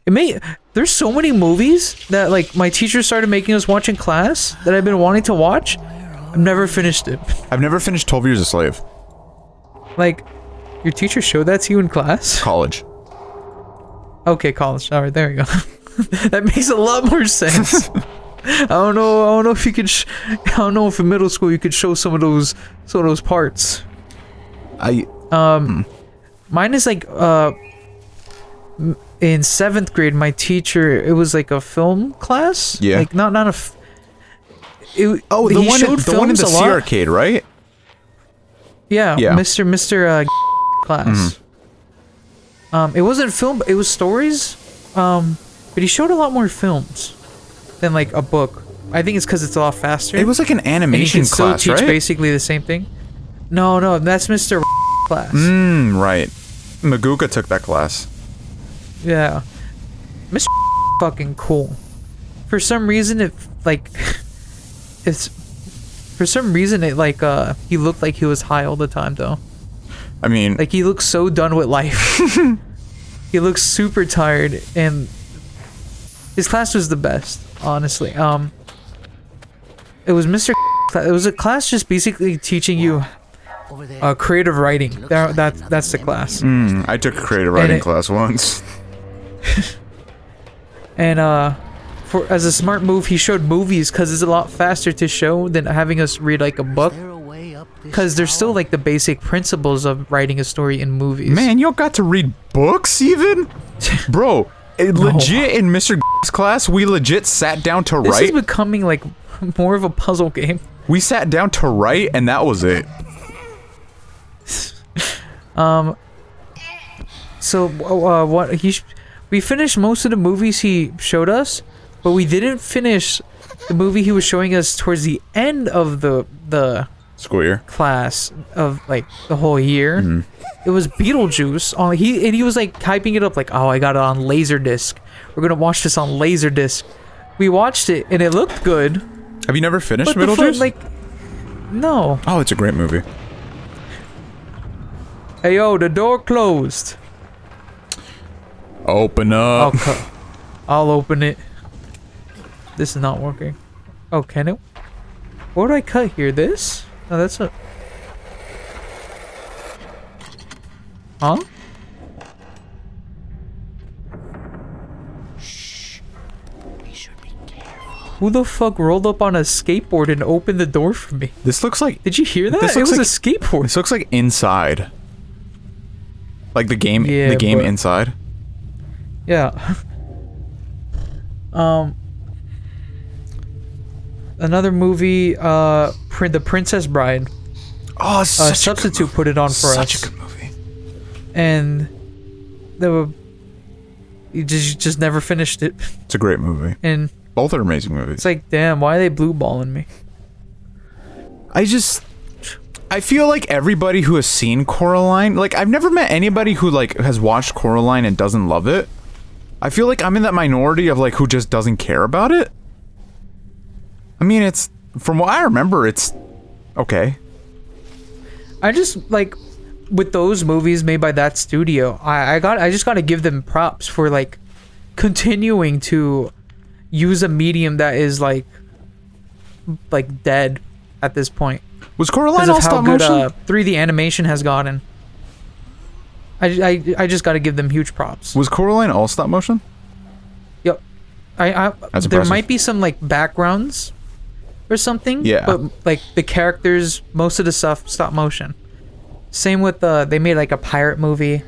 There's so many movies that like my teacher started making us watch in class that I've been wanting to watch. I've never finished it. I've never finished 12 Years a Slave. Like, your teacher showed that to you in class? College. Okay, college. Alright, there you go. That makes a lot more sense. I don't know if you could I don't know if in middle school you could show some of those parts. Mine is like in 7th grade my teacher, it was like a film class. Yeah. Like not a the one in the sea arcade, right? Yeah, yeah. Mr. class. It wasn't film, it was stories. But he showed a lot more films than like a book. I think it's because it's a lot faster. It was like an animation and he can class, still teach right? basically the same thing. No, that's Mr. class. Right. Magooga took that class. Yeah. Mr. fucking cool. For some reason, he looked like he was high all the time, though. I mean... Like, he looks so done with life. He looks super tired, and his class was the best, honestly. It was Mr. It was a class just basically teaching you creative writing. That's the class. I took a creative writing class once. And as a smart move, he showed movies because it's a lot faster to show than having us read like a book. Because there's still like the basic principles of writing a story in movies. Man, you don't got to read books even? Bro, legit in Mr. class, we legit sat down to write. This is becoming like more of a puzzle game. We sat down to write and that was it. We finished most of the movies he showed us, but we didn't finish the movie he was showing us towards the end of the school year class of like the whole year. It was Beetlejuice. He was like hyping it up like, oh, I got it on Laserdisc. We're gonna watch this on Laserdisc. We watched it and it looked good. Have you never finished Beetlejuice? No. Oh, it's a great movie. Hey yo, the door closed. Open up. I'll open it. This is not working. Oh, can it? What do I cut here? This? No, that's a... Huh? Shh. We should be careful. Who the fuck rolled up on a skateboard and opened the door for me? This looks like... Did you hear that? It was a skateboard. This looks like Inside. Like the game, Inside. Yeah. Another movie, The Princess Bride. Oh, Substitute put it on for us. Such a good movie. And you just never finished it. It's a great movie. And both are amazing movies. It's like, damn, why are they blue balling me? I feel like everybody who has seen Coraline, like I've never met anybody who like has watched Coraline and doesn't love it. I feel like I'm in that minority of like who just doesn't care about it. I mean, it's from what I remember, it's okay. I just like with those movies made by that studio, I just gotta give them props for like continuing to use a medium that is like dead at this point. Was Coraline all stop motion? 3D animation has gotten. I just gotta give them huge props. Was Coraline all stop motion? Yep. That's there impressive. might be some like backgrounds or something. Yeah. But like the characters, most of the stuff stop motion. Same with they made like a pirate movie.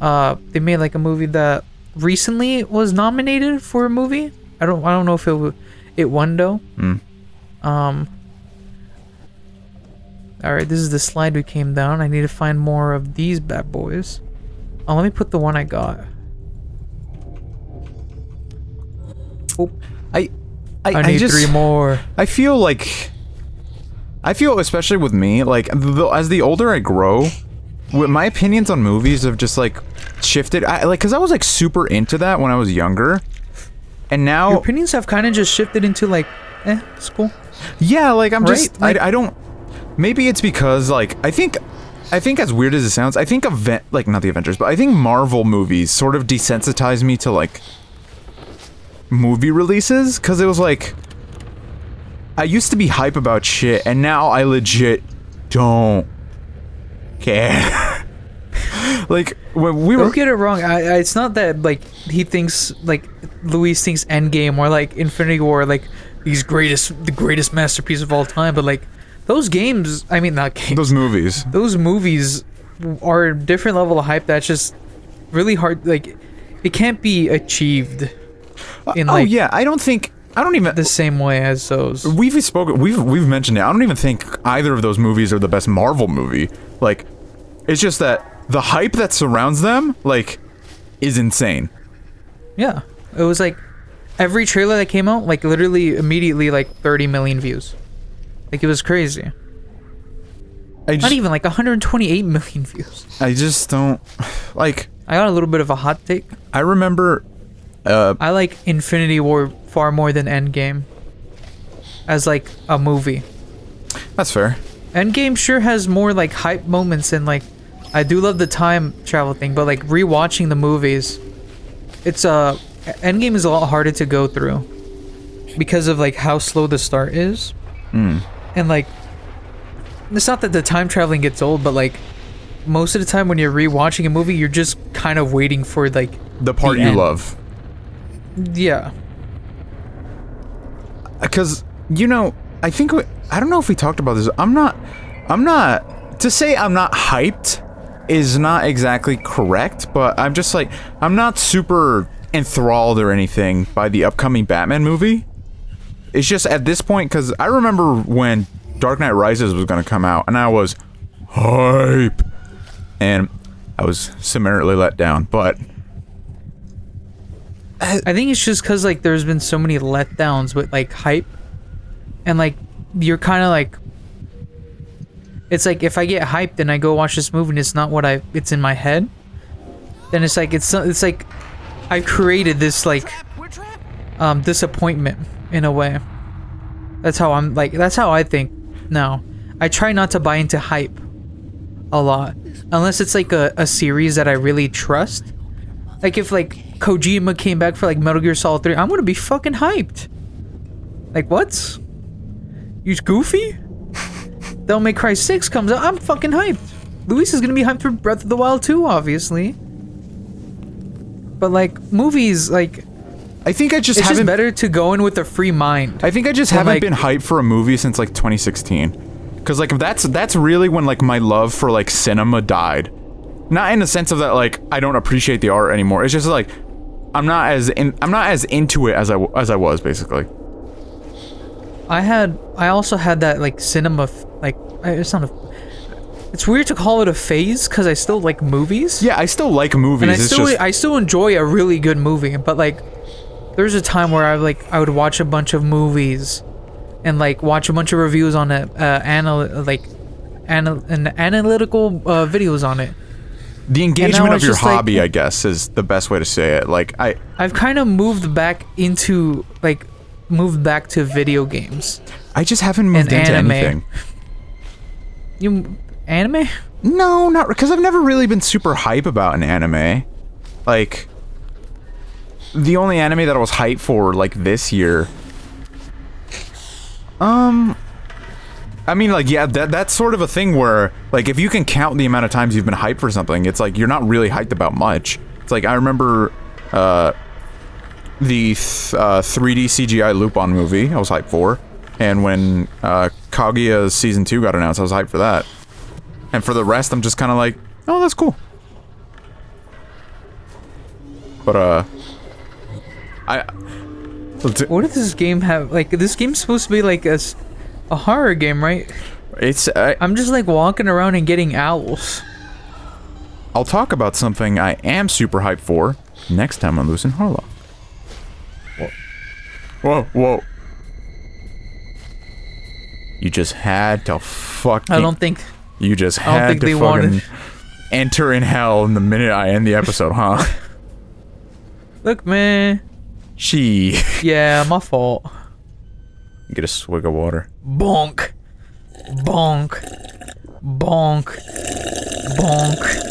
They made like a movie that recently was nominated for a movie. I don't know if it won though. All right, this is the slide we came down. I need to find more of these bad boys. Oh, let me put the one I got. Oh, I need just 3 more. I feel especially with me, like as the older I grow, my opinions on movies have just like shifted. Cause I was like super into that when I was younger, and now your opinions have kind of just shifted into like, it's cool. Yeah, like I'm just Like, I don't. Maybe it's because like I think as weird as it sounds, I think not the Avengers, but I think Marvel movies sort of desensitize me to like movie releases, because it was like, I used to be hype about shit, and now I legit don't care. Like, when we were... Don't get it wrong, it's not that, like, he thinks, like, Luis thinks Endgame or, like, Infinity War, like, the greatest masterpiece of all time, but, like, those games, I mean, not games. Those movies are a different level of hype that's just really hard, like, it can't be achieved in, like... oh, yeah, I don't even... the same way as those. We've mentioned it, I don't even think either of those movies are the best Marvel movie. Like, it's just that the hype that surrounds them, like, is insane. Yeah. It was like, every trailer that came out, like, literally, immediately, like, 30 million views. Like, it was crazy. Not even, like, 128 million views. I just don't... Like... I got a little bit of a hot take. I remember... I like Infinity War far more than Endgame. As, like, a movie. That's fair. Endgame sure has more, like, hype moments and, like... I do love the time travel thing, but, like, rewatching the movies... It's, Endgame is a lot harder to go through. Because of, like, how slow the start is. And, like... It's not that the time traveling gets old, but, like... Most of the time when you're rewatching a movie, you're just kind of waiting for, like... the part you love. Yeah. Because, you know, I think... I don't know if we talked about this. I'm not... To say I'm not hyped is not exactly correct, but I'm just, like... I'm not super enthralled or anything by the upcoming Batman movie. It's just at this point, because I remember when Dark Knight Rises was going to come out, and I was hype. And I was summarily let down, but... I think it's just because, like, there's been so many letdowns with, like, hype. And, like, you're kind of, like... It's like, if I get hyped and I go watch this movie and it's not what it's in my head, then it's like, it's like... I created this, like... disappointment, in a way. That's how I'm, like... That's how I think now. I try not to buy into hype a lot. Unless it's like a series that I really trust. Like if like Kojima came back for like Metal Gear Solid 3, I'm gonna be fucking hyped. Like what? You goofy? Devil May Cry 6 comes out, I'm fucking hyped. Luis is gonna be hyped for Breath of the Wild 2, obviously. But like movies, like I think I just it's haven't... just better to go in with a free mind. I think I just haven't been hyped for a movie since like 2016. Cause like that's really when like my love for like cinema died. Not in the sense of that like I don't appreciate the art anymore. It's just like I'm not as into it as I was basically. I also had that like cinema it's weird to call it a phase because I still like movies. Yeah, I still like movies. And I still enjoy a really good movie, but like there's a time where I would watch a bunch of movies and like watch a bunch of reviews on it, analytical videos on it. The engagement of your hobby, like, I guess, is the best way to say it. Like I've kind of moved back to video games. I just haven't moved into anything. Anime? No, not because I've never really been super hype about an anime. Like the only anime that I was hyped for like this year. I mean, like, yeah, that's sort of a thing where, like, if you can count the amount of times you've been hyped for something, it's like, you're not really hyped about much. It's like, I remember, the 3D CGI Lupin movie I was hyped for, and when, Kaguya's Season 2 got announced, I was hyped for that. And for the rest, I'm just kind of like, oh, that's cool. But, what does this game have? Like, this game's supposed to be like a horror game, right? I'm just like walking around and getting owls. I'll talk about something I am super hyped for next time on Loos and Harlow. Whoa. You just had to fucking... I don't think You just had to fucking enter in hell in the minute I end the episode, huh? Look, man. Yeah, my fault. Get a swig of water. Bonk. Bonk. Bonk. Bonk.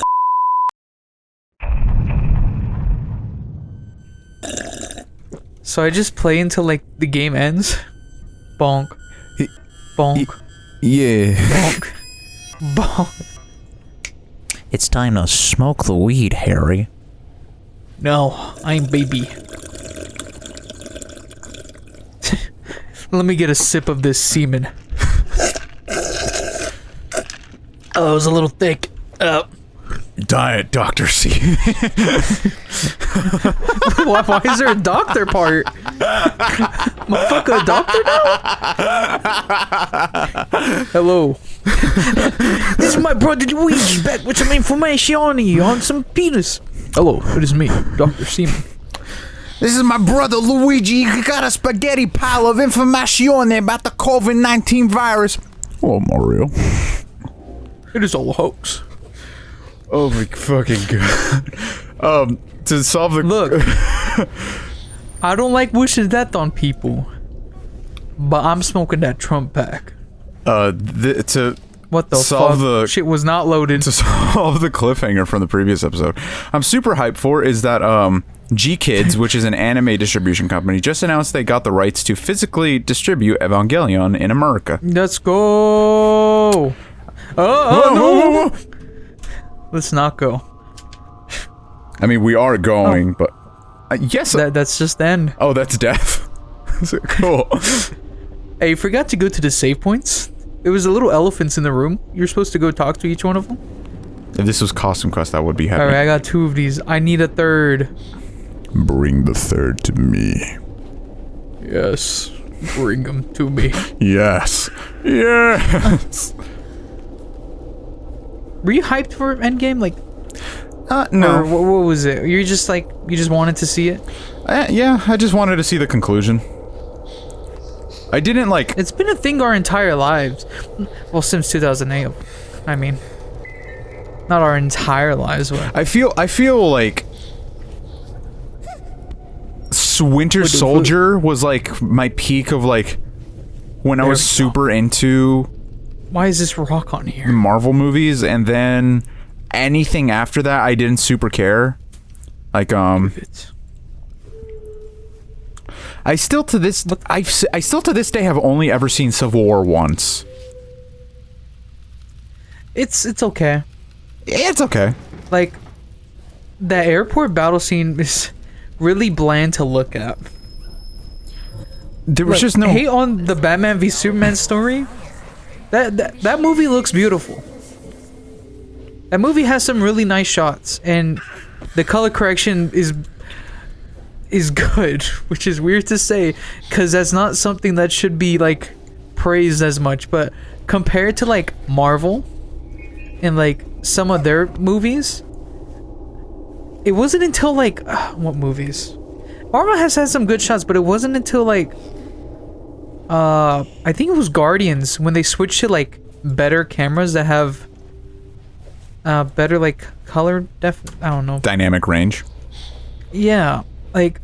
So I just play until like the game ends. Bonk. Bonk. Yeah. Bonk. Bonk. It's time to smoke the weed, Harry. No, I'm baby. Let me get a sip of this semen. Oh, it was a little thick. Diet Dr. C. Why is there a doctor part? Motherfucker, a doctor now? Hello. This is my brother Luigi back with some information on some penis. Hello, it is me, Dr. Seaman. This is my brother Luigi. He got a spaghetti pile of information about the COVID-19 virus. Oh, Mario. It is all a hoax. Oh my fucking god. To solve the... Look, I don't like wishing death on people, but I'm smoking that Trump pack. to What the solve fuck? the... Shit was not loaded. To solve the cliffhanger from the previous episode, I'm super hyped for is that, G-Kids, which is an anime distribution company, just announced they got the rights to physically distribute Evangelion in America. Let's go. Oh, no. Let's not go. I mean, we are going, but... yes. That's just the end. Oh, that's death. Cool. Hey, you forgot to go to the save points? There was a little elephants in the room. You're supposed to go talk to each one of them? If this was Costume Quest, that would be heavy. Alright, I got 2 of these. I need a 3rd. Bring the 3rd to me. Yes. Bring them to me. Yes. Yes. Were you hyped for Endgame? Like, no. or what was it? You just wanted to see it? Yeah, I just wanted to see the conclusion. I didn't like... It's been a thing our entire lives. Well, since 2008. I mean, not our entire lives, but... I feel like... Winter Soldier was like my peak of like... When I was super into... Why is this rock on here? Marvel movies, and then anything after that I didn't super care. Like I still to this I still to this day have only ever seen Civil War once. It's okay. It's okay. Like, the airport battle scene is really bland to look at. There was Like, just no hate on the Batman v Superman story. That movie looks beautiful. That movie has some really nice shots, and the color correction is good, which is weird to say, because that's not something that should be like praised as much. But compared to like Marvel and like some of their movies, it wasn't until like what movies? Marvel has had some good shots, but it wasn't until like I think it was Guardians when they switched to like better cameras that have better like color I don't know. dynamic range. Yeah, like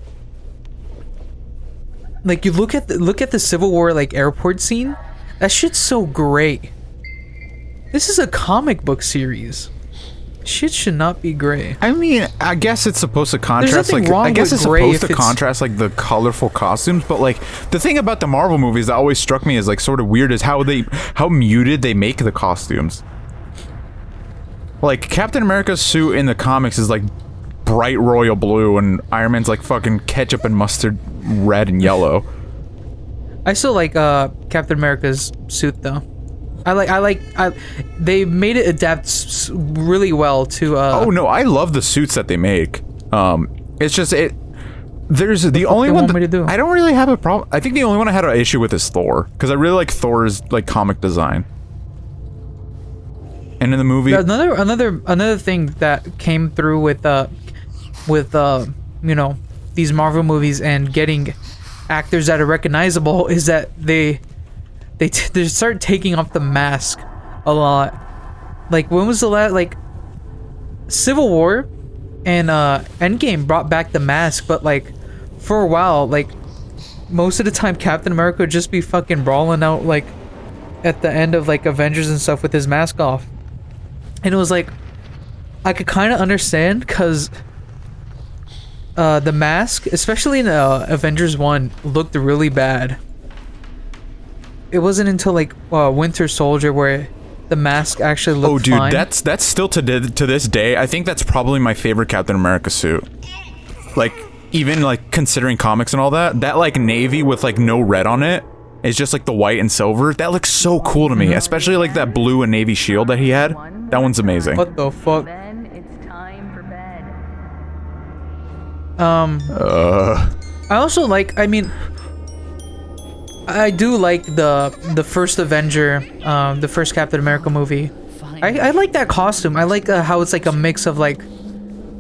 you look at the Civil War like airport scene. That shit's so great. This is a comic book series. Shit should not be gray. I mean, I guess it's supposed to contrast nothing like wrong I guess with it's gray supposed if to it's- contrast like the colorful costumes, but like the thing about the Marvel movies that always struck me as like sort of weird is how muted they make the costumes. Like Captain America's suit in the comics is like bright royal blue, and Iron Man's like fucking ketchup and mustard red and yellow. I still like Captain America's suit though. They made it adapt really well to Oh no, I love the suits that they make. It's just there's the only they one want me to do? I don't really have a problem. I think the only one I had an issue with is Thor, because I really like Thor's like comic design. And in the movie, another thing that came through with you know, these Marvel movies and getting actors that are recognizable is that they start taking off the mask a lot. Like, when was the last, like, Civil War and Endgame brought back the mask, but like for a while, like most of the time Captain America would just be fucking brawling out like at the end of like Avengers and stuff with his mask off. And it was like, I could kind of understand, because the mask, especially in Avengers 1, looked really bad. It wasn't until like Winter Soldier where the mask actually looked fine. that's still to this day. I think that's probably my favorite Captain America suit. Like, even like considering comics and all that, that like navy with like no red on it is just like the white and silver. That looks so cool to me, especially like that blue and navy shield that he had. That one's amazing. What the fuck? Ben, it's time for bed. I also like, I mean, I do like the first Avenger, the first Captain America movie. I like that costume. I like how it's like a mix of like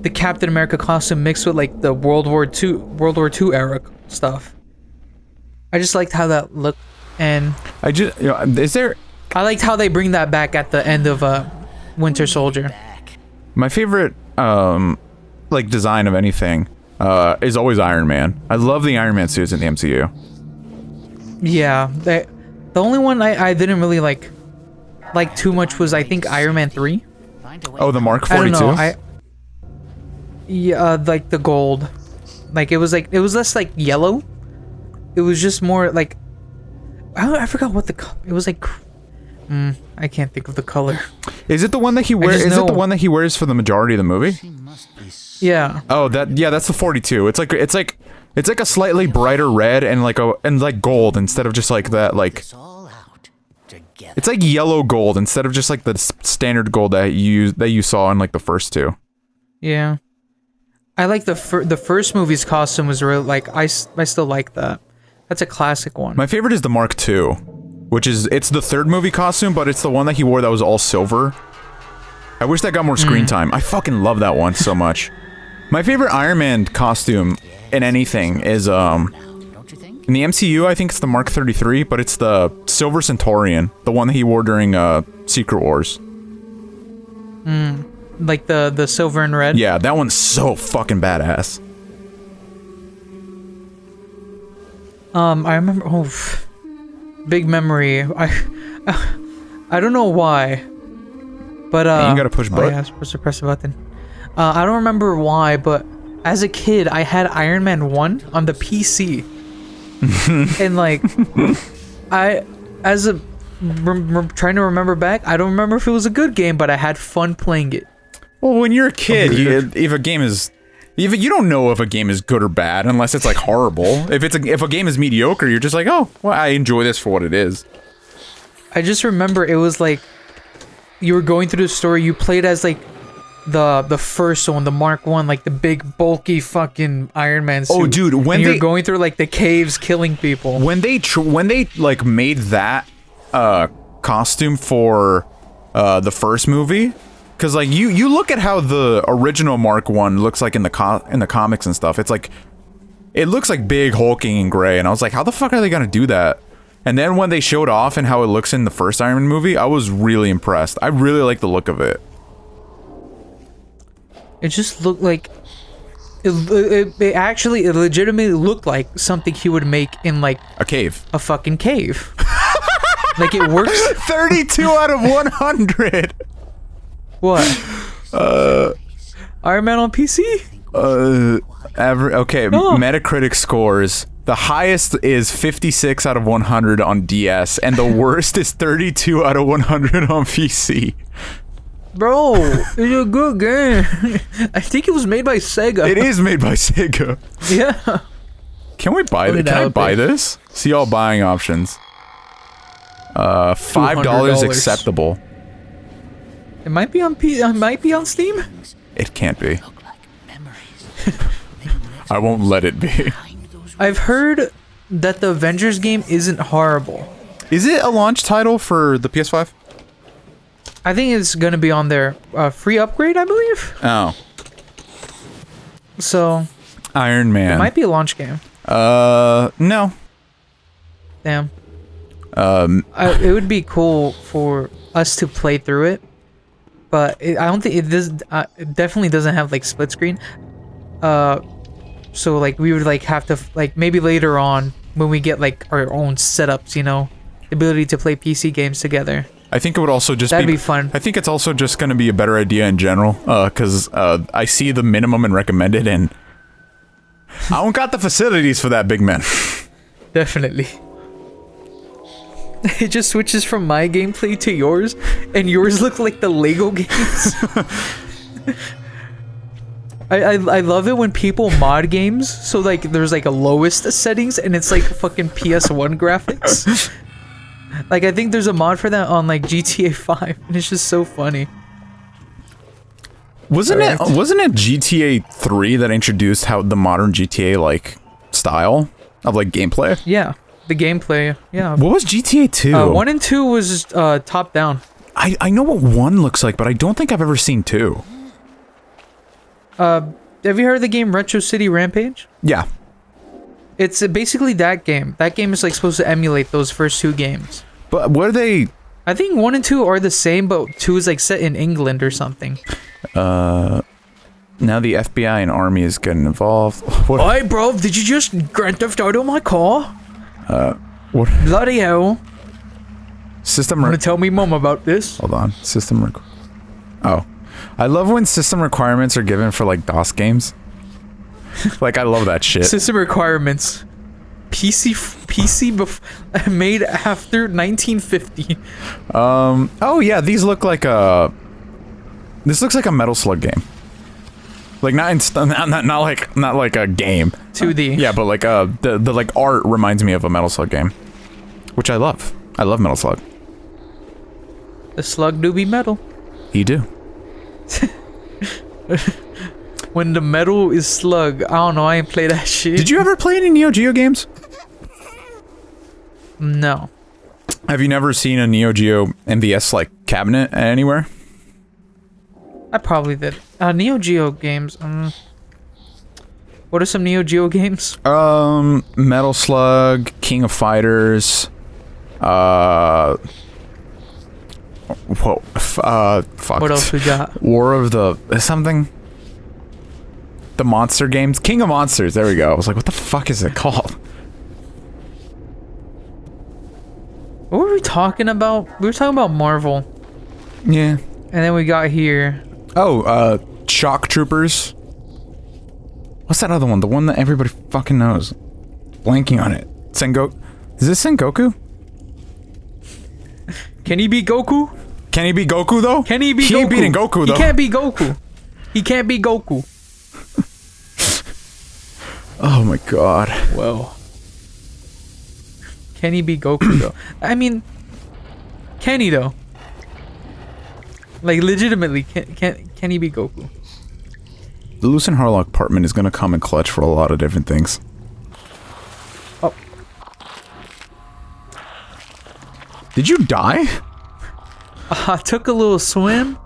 the Captain America costume mixed with like the World War II era stuff. I just liked how that looked, and I just, you know, I liked how they bring that back at the end of Winter Soldier. My favorite like design of anything is always Iron Man. I love the Iron Man suits in the MCU. Yeah, the only one I didn't really like too much was I think Iron Man 3. Oh, the Mark 42? I don't know. Yeah, like the gold. Like it was less like yellow. It was just more like I forgot what it was like. I can't think of the color. Is it the one that he wears? Is it the one that he wears for the majority of the movie? Yeah. Oh, that's the 42. It's like a slightly brighter red and like gold instead of just like that like. It's like yellow gold instead of just like the standard gold that you saw in like the first two. Yeah. I like the first movie's costume was really like I still like that. That's a classic one. My favorite is the Mark II, which is it's the third movie costume, but it's the one that he wore that was all silver. I wish that got more screen time. I fucking love that one so much. My favorite Iron Man costume in anything is in the MCU I think it's the Mark 33, but it's the Silver Centaurian, the one that he wore during Secret Wars. Like the silver and red. Yeah, that one's so fucking badass. I remember. Big memory. I don't know why, but hey, you gotta push button. Yeah, I'm supposed to press a button. I don't remember why, but as a kid, I had Iron Man 1 on the PC, and like, trying to remember back, I don't remember if it was a good game, but I had fun playing it. Well, when you're a kid, you don't know if a game is good or bad unless it's like horrible. If a game is mediocre, you're just like, oh, well, I enjoy this for what it is. I just remember it was like you were going through the story. You played as like the first one, the Mark 1, like the big bulky fucking Iron Man suit. Oh, dude, when you're going through like the caves killing people. When they like made that costume for the first movie. Cause like you look at how the original Mark 1 looks like in the comics and stuff. It's like it looks like big, hulking, and gray. And I was like, how the fuck are they gonna do that? And then when they showed off and how it looks in the first Iron Man movie, I was really impressed. I really like the look of it. It just looked like it actually legitimately looked like something he would make in like a cave, a fucking cave. Like it works. 32 out of 100. What? Iron Man on PC? Okay, Metacritic scores. The highest is 56 out of 100 on DS, and the worst is 32 out of 100 on PC. Bro, it's a good game. I think it was made by Sega. It is made by Sega. Yeah. Can we buy this? Can I buy this? See all buying options. $5 acceptable. It might be on it might be on Steam. It can't be. I won't let it be. I've heard that the Avengers game isn't horrible. Is it a launch title for the PS5? I think it's gonna be on their free upgrade, I believe. Oh. So. Iron Man. It might be a launch game. No. Damn. It would be cool for us to play through it. But I don't think it does. It definitely doesn't have like split screen. So like we would like have to like maybe later on when we get like our own setups, you know, the ability to play PC games together. I think it would also just that'd be fun. I think it's also just going to be a better idea in general, because I see the minimum and recommended, and I don't got the facilities for that, big man. Definitely. It just switches from my gameplay to yours, and yours look like the Lego games. I love it when people mod games, so like there's like a lowest settings and it's like fucking PS1 graphics. Like I think there's a mod for that on like GTA 5, and it's just so funny. Wasn't it GTA 3 that introduced how the modern GTA like style of like gameplay? Yeah, the gameplay. Yeah. What was GTA 2? 1 and 2 was top down. I know what 1 looks like, but I don't think I've ever seen 2. Have you heard of the game Retro City Rampage? Yeah. It's basically that game. That game is like supposed to emulate those first 2 games. But what are they? I think 1 and 2 are the same, but 2 is like set in England or something. Now the FBI and army is getting involved. What? Hey, bro, did you just Grand Theft Auto my car? What? Bloody hell. System. Wanna tell me mom about this? Hold on. Oh. I love when system requirements are given for like DOS games. Like I love that shit. System requirements. PC made after 1950. Oh yeah, these look like a. This looks like a Metal Slug game. Like not like a game. 2D. Yeah, but like the like art reminds me of a Metal Slug game, which I love. I love Metal Slug. The slug do be metal. You do. When the metal is slug, I don't know. I ain't play that shit. Did you ever play any Neo Geo games? No. Have you never seen a Neo Geo MVS like cabinet anywhere? I probably did. Neo Geo games. What are some Neo Geo games? Metal Slug, King of Fighters, whoa, fuck. What else we got? War of the something. The monster games, King of Monsters. There we go. I was like, what the fuck is it called? What were we talking about? We were talking about Marvel, Yeah. and then we got here. Oh, Shock Troopers. What's that other one? The one that everybody fucking knows. Blanking on it. Sengoku. Is this Sengoku? Can he beat Goku? Can he be Goku though? Can he beat He Goku? ain't beating Goku though. He can't beat Goku. He can't beat Goku. Oh my god. Well, can he beat Goku though? I mean, can he though? Like legitimately, can he beat Goku? The Loos and Harlock apartment is gonna come in clutch for a lot of different things. Oh, Did you die? I took a little swim,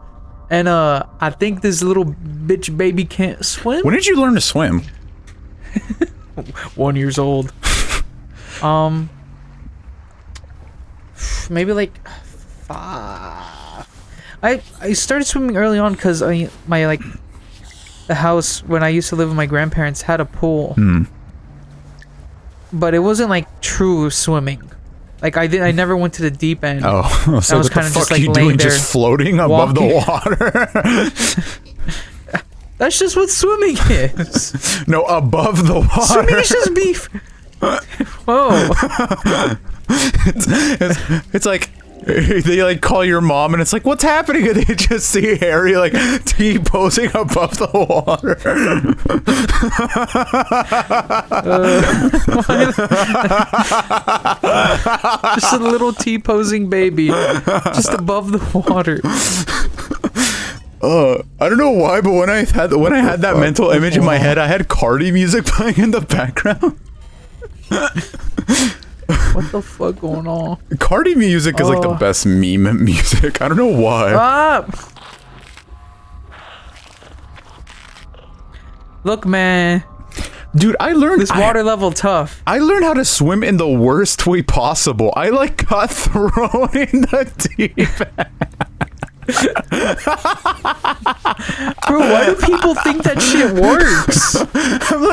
and I think this little bitch baby can't swim. When did you learn to swim? 1 year old. Maybe like 5. I started swimming early on because my like the house when I used to live with my grandparents had a pool. But it wasn't like true swimming. Like I never went to the deep end. Oh, so I was what kind the of fuck just are like you laying doing? there, Just floating above the water? That's just what swimming is. No, above the water. Swimming is just beef. Whoa. It's like they like call your mom and it's like, what's happening? And they just see Harry like T-posing above the water. Just a little T-posing baby, just above the water. I don't know why, but when I had that mental image in my head, I had Cardi music playing in the background. What the fuck going on? Cardi music is like the best meme music. I don't know why. Ah! Look, man. Dude, I learned This water level tough. I learned how to swim in the worst way possible. I like got thrown in the deep end. Bro, why do people think that shit works? I'm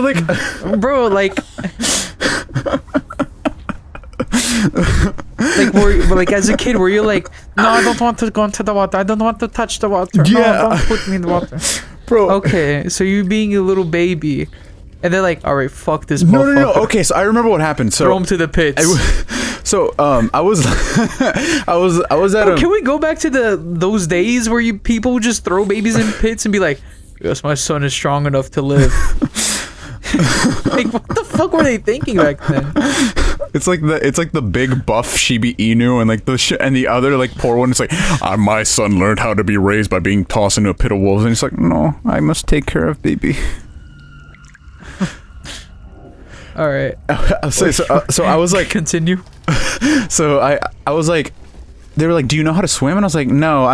like Bro, like as a kid, were you like, no, I don't want to go into the water. I don't want to touch the water. Yeah. No, don't put me in the water. Bro. Okay, so you being a little baby, And they're like, all right, fuck this No, motherfucker. no, no. Okay, so I remember what happened. So Throw him to the pits. I was I was at Can we go back to those days where people just throw babies in pits and be like, yes, my son is strong enough to live. Like, what the fuck were they thinking back then? It's like the big buff Shiba Inu and like and the other like poor one. It's like, my son learned how to be raised by being tossed into a pit of wolves, and he's like, no, I must take care of baby. All right. So I was like, continue. So I was like, they were like, do you know how to swim? And I was like, no,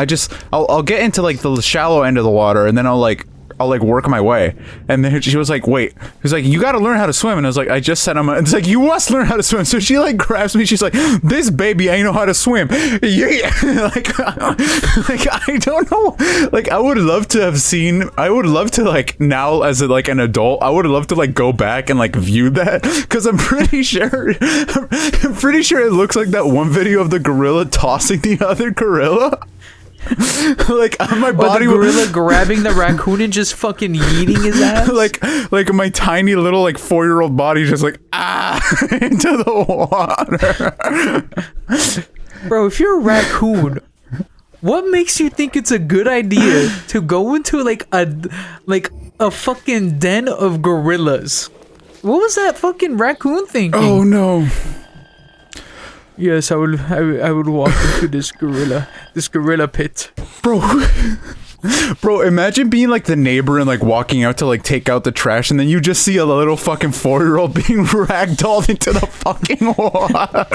I'll get into like the shallow end of the water, and then I'll work my way. And then she was like, wait. He was like, you gotta learn how to swim. And I was like, I just said it's like, you must learn how to swim. So she like grabs me, she's like, this baby ain't know how to swim. Yeah. like I don't know. Like I would love to like now as like an adult, I would love to like go back and like view that, because I'm pretty sure it looks like that one video of the gorilla tossing the other gorilla. Like my body, or the gorilla grabbing the raccoon and just fucking yeeting his ass. like my tiny little like 4-year-old body just like into the water. Bro, if you're a raccoon, what makes you think it's a good idea to go into like a fucking den of gorillas? What was that fucking raccoon thinking? Oh no. Yes, I would walk into this gorilla pit. Bro, imagine being like the neighbor and like walking out to like take out the trash, and then you just see a little fucking 4-year-old being ragdolled into the fucking water.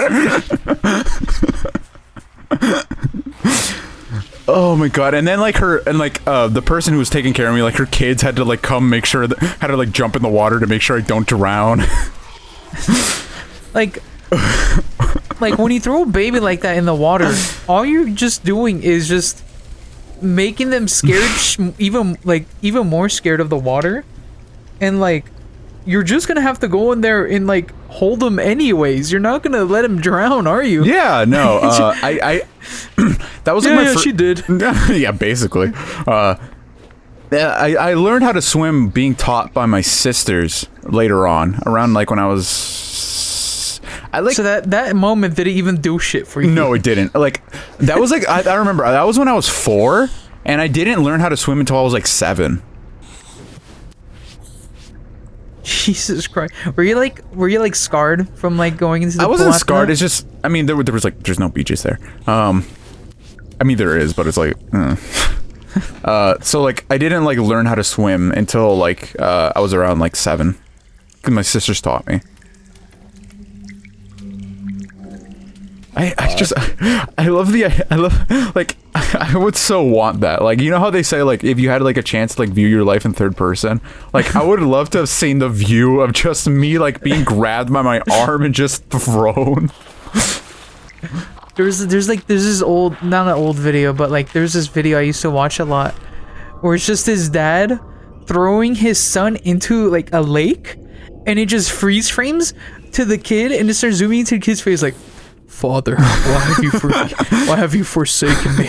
Oh my god. And then like the person who was taking care of me, like her kids had to like come make sure had to like jump in the water to make sure I don't drown. Like when you throw a baby like that in the water, all you're just doing is just making them scared, even more scared of the water, and like you're just gonna have to go in there and like hold them anyways. You're not gonna let him drown, are you? Yeah, no. I that was like yeah, she did. Yeah, basically. I learned how to swim being taught by my sisters later on, around like when I was. So that moment, did it even do shit for you? No, it didn't. Like that was like I remember that was when I was 4, and I didn't learn how to swim until I was like 7. Jesus Christ! Were you like scarred from like going into the pool? I wasn't after scarred. that? It's just, I mean, there was like, there's no beaches there. I mean, there is, but it's like, so like I didn't like learn how to swim until like I was around like 7, because my sisters taught me. I love like I would so want that. Like, you know how they say like if you had like a chance to like view your life in third person, like I would love to have seen the view of just me like being grabbed by my arm and just thrown. There's this old, not an old video, but like there's this video I used to watch a lot where it's just his dad throwing his son into like a lake, and it just freeze frames to the kid and it starts zooming into the kid's face like, Father, why have you forsaken me?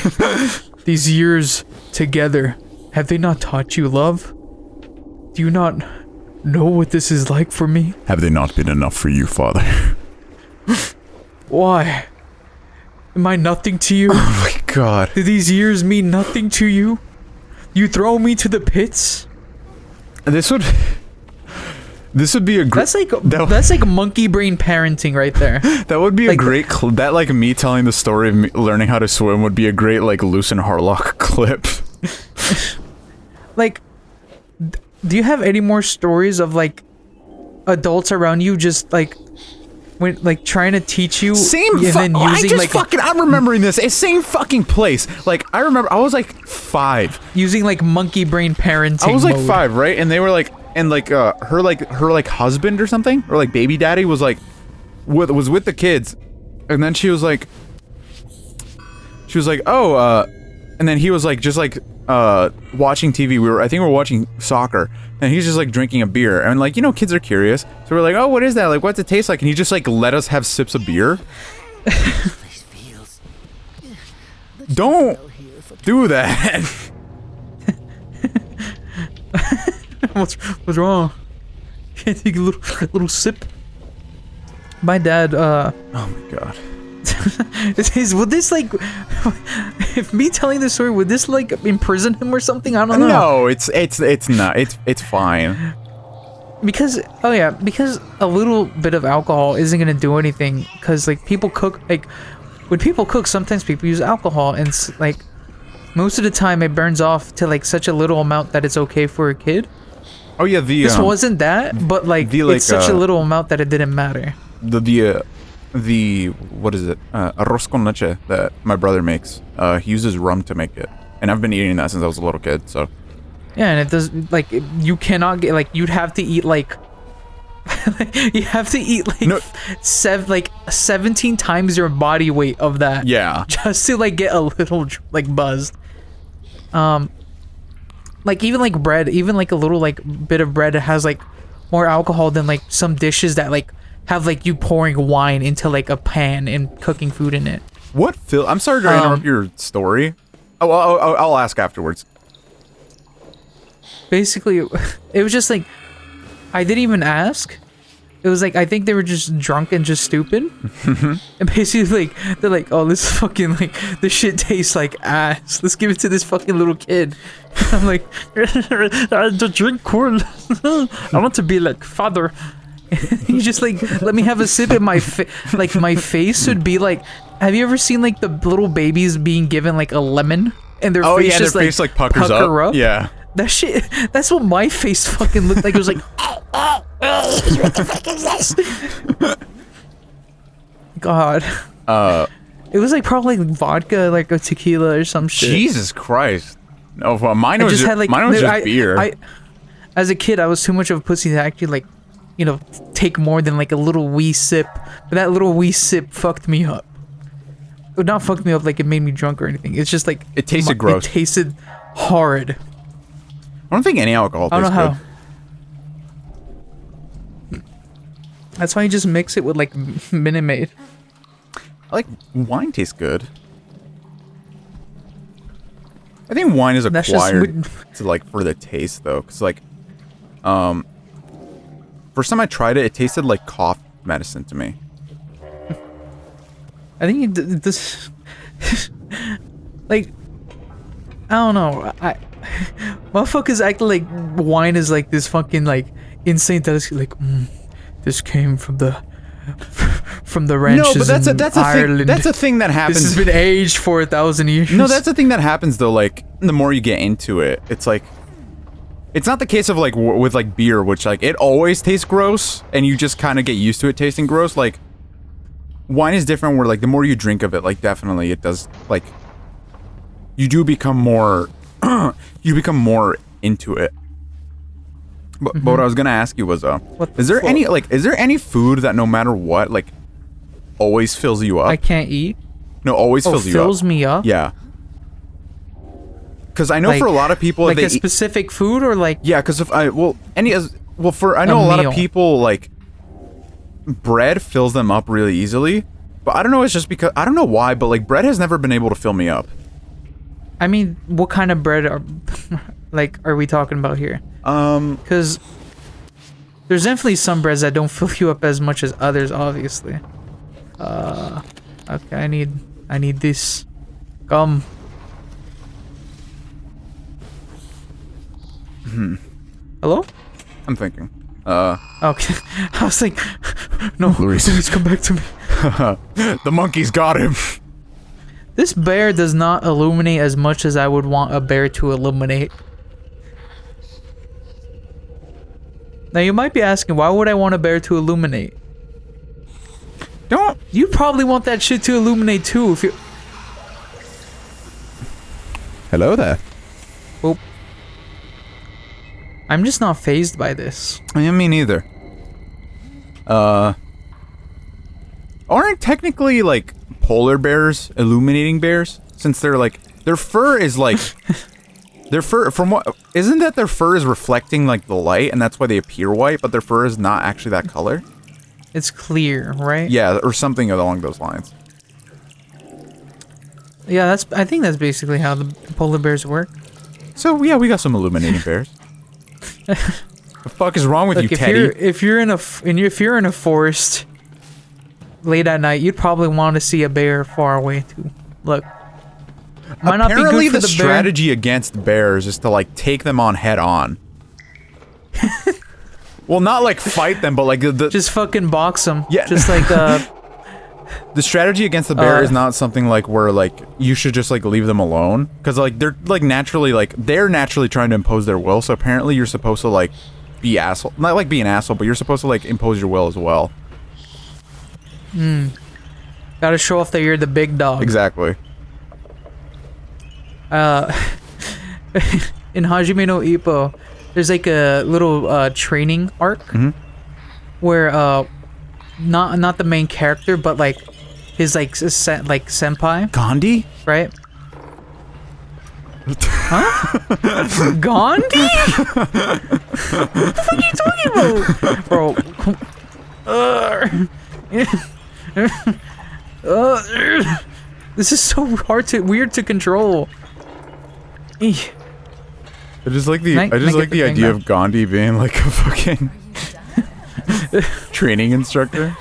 These years together, have they not taught you love? Do you not know what this is like for me? Have they not been enough for you, Father? Why? Am I nothing to you? Oh my god. Do these years mean nothing to you? You throw me to the pits? This would be a great. That's like monkey brain parenting right there. That would be like, a great that like me telling the story of me learning how to swim would be a great like Loos and Harlock clip. Like, do you have any more stories of like adults around you just like when like trying to teach you I'm remembering this. It's same fucking place. Like I remember I was like 5 using like monkey brain parenting. I was like mode. 5, right? And they were like, and like her husband or something, or like baby daddy was like was with the kids, and then she was like oh and then he was like just like watching TV. I think we were watching soccer, and he's just like drinking a beer, and like, you know, kids are curious, so we're like, oh, what is that, like, what's it taste like? And he just like let us have sips of beer. Don't do that. What's wrong? Take a little sip. My dad, Oh my god. would this like, if me telling this story, would this like imprison him or something? I don't know. No, it's not. It's fine. Because because a little bit of alcohol isn't gonna do anything. Because like people cook, like when people cook, sometimes people use alcohol, and like most of the time it burns off to like such a little amount that it's okay for a kid. Oh yeah, This wasn't that, but like it's such a little amount that it didn't matter. The what is it? Arroz con leche that my brother makes. He uses rum to make it, and I've been eating that since I was a little kid. So yeah, and it does like you cannot get like you'd have to eat like you have to eat like No. 17 times your body weight of that. yeah, Just to like get a little like buzzed. Like even like bread, even like a little like bit of bread that has like more alcohol than like some dishes that like have like you pouring wine into like a pan and cooking food in it. what Phil? I'm sorry to interrupt your story. Oh, I'll ask afterwards. Basically, it was just like I didn't even ask. It was like I think they were just drunk and just stupid. And basically like they're like, oh, this fucking like this shit tastes like ass. Let's give it to this fucking little kid. I'm like, I drink corn. I want to be like father. He just like let me have a sip, and my like my face would be like. Have you ever seen like the little babies being given like a lemon and their face yeah, just their face like puckers up. Yeah. That shit. That's what my face fucking looked like. It was like. What the fuck is this? God. It was like probably like vodka, like a tequila or some shit. Jesus Christ. No, well, mine I was just, had like mine was just beer. As a kid, I was too much of a pussy to actually like, you know, take more than like a little wee sip. But that little wee sip fucked me up. It not fucked me up like it made me drunk or anything. It's just like It tasted gross. It tasted hard. I don't think any alcohol I tastes don't know good. how. That's why you just mix it with like Minute Maid. I like wine tastes good. I think wine is That's just acquired to like for the taste though, cause like, first time I tried it, it tasted like cough medicine to me. I think this, like, I don't know. Motherfuckers act like wine is like this fucking like insane delicacy. Like, this came from the ranches. No, but that's a Ireland. thing. That's a thing that happens. This has been aged for 1,000 years. No, that's the thing that happens though. Like the more you get into it, it's like, it's not the case of like with like beer, which like it always tastes gross, and you just kind of get used to it tasting gross. Like wine is different, where like the more you drink of it, like definitely it does like you do become more you become more into it. But what I was gonna ask you was is there any food that no matter what like always fills you up? I can't eat. No, always fills you up. Fills me up. Yeah. Because I know Like- for a lot of people, Like they a specific food or like yeah. Because if I know a lot meal. of people like bread fills them up really easily, but I don't know. It's just because I don't know why, but like bread has never been able to fill me up. I mean, what kind of bread are like are we talking about here? Because there's definitely some breads that don't fill you up as much as others, obviously. Okay, I need this gum. Hello? I'm thinking. Okay. I was like, no, please come back to me. The monkey's got him. This bear does not illuminate as much as I would want a bear to illuminate. Now you might be asking, why would I want a bear to illuminate? Don't. You probably want that shit to illuminate too if you. Hello there. Well, I'm just not phased by this. I mean, me neither. Aren't technically like polar bears illuminating bears? Since they're like their fur is like their fur from what isn't that their fur is reflecting like the light and that's why they appear white, but their fur is not actually that color. It's clear, right? Yeah, or something along those lines. Yeah, I think that's basically how the polar bears work. So yeah, we got some illuminating bears. The fuck is wrong with Look, you, Teddy? if you're in a forest late at night, you'd probably want to see a bear far away too. Look, might not be Apparently, good for the the bear. strategy against bears is to like take them on head on. Well, not like fight them, but like Just fucking box them. Yeah. Just like the strategy against the bear is not something like where like you should just like leave them alone, because like they're naturally trying to impose their will. So apparently you're supposed to like be asshole, not like be an asshole, but you're supposed to like impose your will as well. gotta show off that you're the big dog. Exactly. In Hajime no Ippo, there's like a little training arc where not the main character, but like his like senpai, Gandhi? right? Huh? Gandhi? What are you talking about, bro? This is so weird to control. Eeh. I just like the Can I get the thing idea back? of Gandhi being like a fucking training instructor.